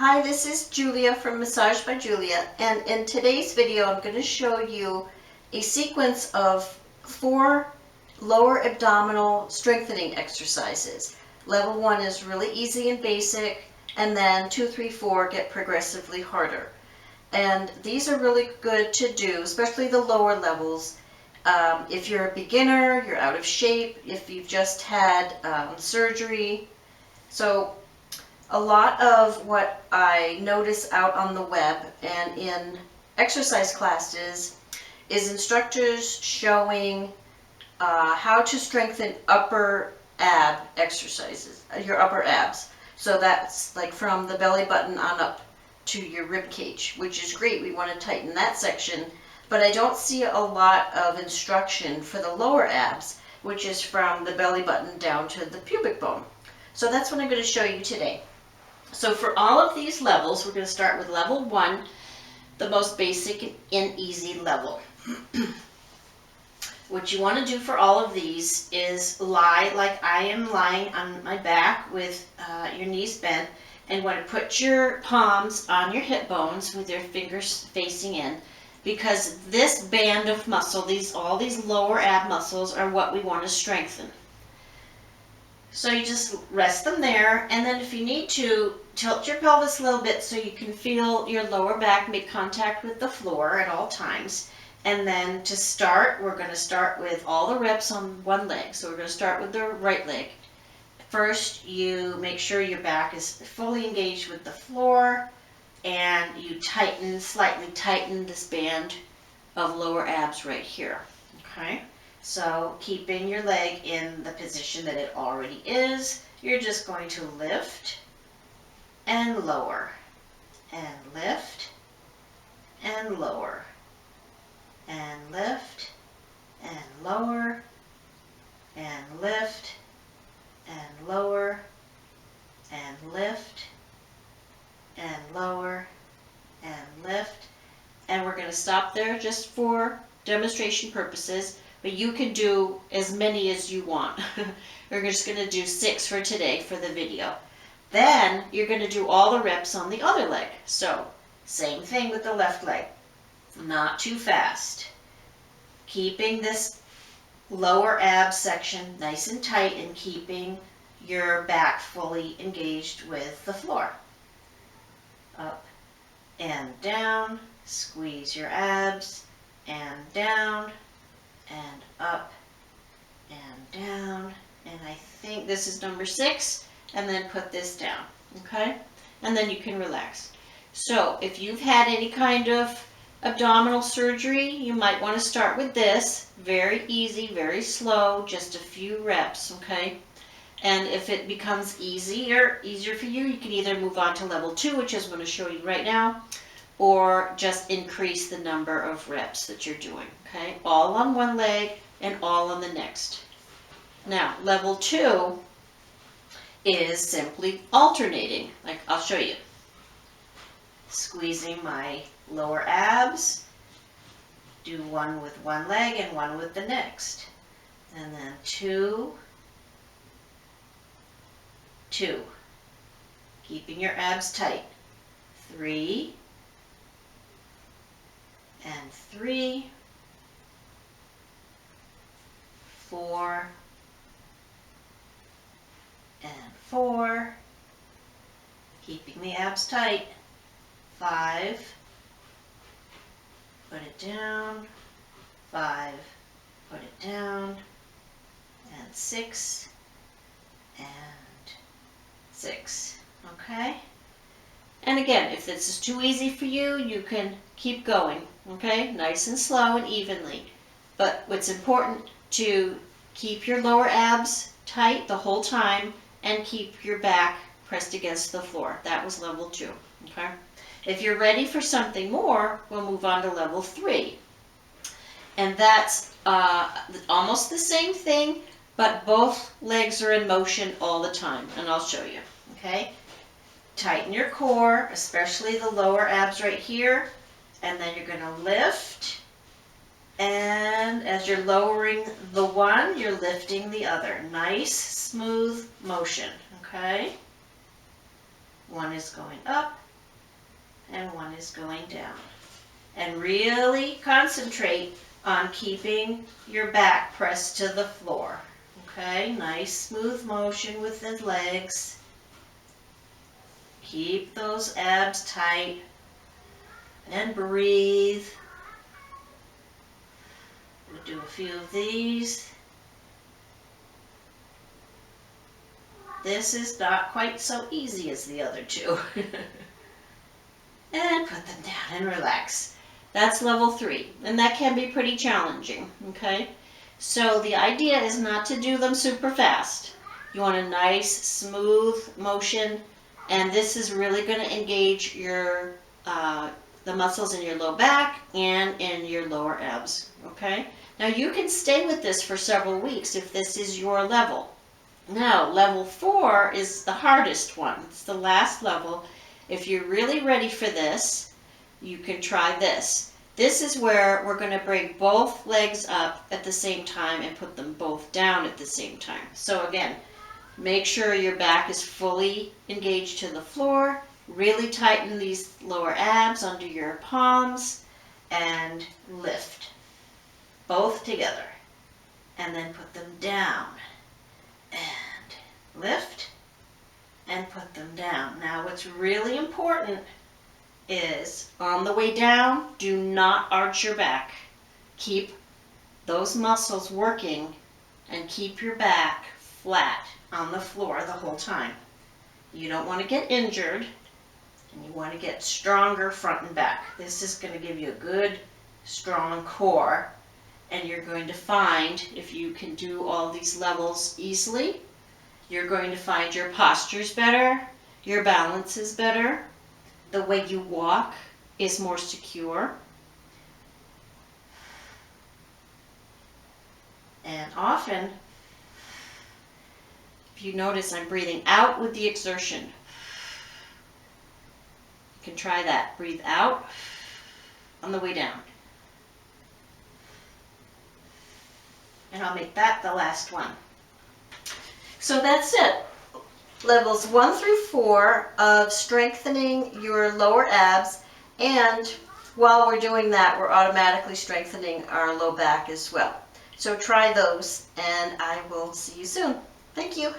Hi, this is Julia from Massage by Julia, and in today's video I'm going to show you a sequence of 4 lower abdominal strengthening exercises. Level 1 is really easy and basic, and then 2, 3, 4 get progressively harder. And these are really good to do, especially the lower levels. If you're a beginner, you're out of shape, if you've just had surgery. So a lot of what I notice out on the web and in exercise classes is instructors showing how to strengthen upper ab exercises, your upper abs. So that's like from the belly button on up to your rib cage, which is great. We want to tighten that section, but I don't see a lot of instruction for the lower abs, which is from the belly button down to the pubic bone. So that's what I'm going to show you today. So for all of these levels, we're going to start with level 1, the most basic and easy level. What you want to do for all of these is lie like I am lying on my back with your knees bent, and want to put your palms on your hip bones with your fingers facing in, because this band of muscle, all these lower ab muscles are what we want to strengthen. So you just rest them there, and then if you need to, tilt your pelvis a little bit so you can feel your lower back make contact with the floor at all times. And then to start, we're going to start with all the reps on one leg. So we're going to start with the right leg. First, you make sure your back is fully engaged with the floor, and you slightly tighten this band of lower abs right here. Okay? So keeping your leg in the position that it already is, you're just going to lift and lower, and lift and lower, and lift and lower, and lift and lower, and lift and lower, and lift. And we're going to stop there just for demonstration purposes, but you can do as many as you want. We're just going to do 6 for today for the video. Then you're going to do all the reps on the other leg. So same thing with the left leg. Not too fast. Keeping this lower ab section nice and tight, and keeping your back fully engaged with the floor. Up and down, squeeze your abs, and down, and up, and down, and I think this is number 6, and then put this down, okay? And then you can relax. So if you've had any kind of abdominal surgery, you might want to start with this. Very easy, very slow, just a few reps, okay? And if it becomes easier for you, you can either move on to level 2, which is what I'm going to show you right now, or just increase the number of reps that you're doing, okay? All on one leg and all on the next. Now, level 2 is simply alternating, like I'll show you. Squeezing my lower abs, do one with one leg and one with the next. And then 2, 2. Keeping your abs tight. 3, and 3, 4, and 4. Keeping the abs tight. 5, put it down, 5, put it down, and 6, and 6, okay? And again, if this is too easy for you, you can keep going, okay? Nice and slow and evenly. But what's important to keep your lower abs tight the whole time, and keep your back pressed against the floor. That was level 2, okay? If you're ready for something more, we'll move on to level 3. And that's almost the same thing, but both legs are in motion all the time. And I'll show you, okay? Tighten your core, especially the lower abs right here. And then you're going to lift. And as you're lowering the one, you're lifting the other. Nice, smooth motion, okay? One is going up, and one is going down. And really concentrate on keeping your back pressed to the floor. Okay, nice smooth motion with the legs. Keep those abs tight and breathe. We'll do a few of these. This is not quite so easy as the other two. And put them down and relax. That's level 3, and that can be pretty challenging, okay? So the idea is not to do them super fast. You want a nice, smooth motion, and this is really going to engage your the muscles in your low back and in your lower abs, okay? Now you can stay with this for several weeks if this is your level. Now, level 4 is the hardest one. It's the last level. If you're really ready for this, you can try this. This is where we're going to bring both legs up at the same time and put them both down at the same time. So again, make sure your back is fully engaged to the floor. Really tighten these lower abs under your palms and lift. Both together. And then put them down. And lift and put them down. Now what's really important is on the way down, do not arch your back. Keep those muscles working and keep your back flat on the floor the whole time. You don't want to get injured, and you want to get stronger front and back. This is going to give you a good, strong core, and you're going to find, if you can do all these levels easily, you're going to find your posture's better, your balance is better, the way you walk is more secure. And often, if you notice, I'm breathing out with the exertion. You can try that. Breathe out on the way down. And I'll make that the last one. So that's it. Levels 1 through 4 of strengthening your lower abs, and while we're doing that, we're automatically strengthening our low back as well. So try those, and I will see you soon. Thank you.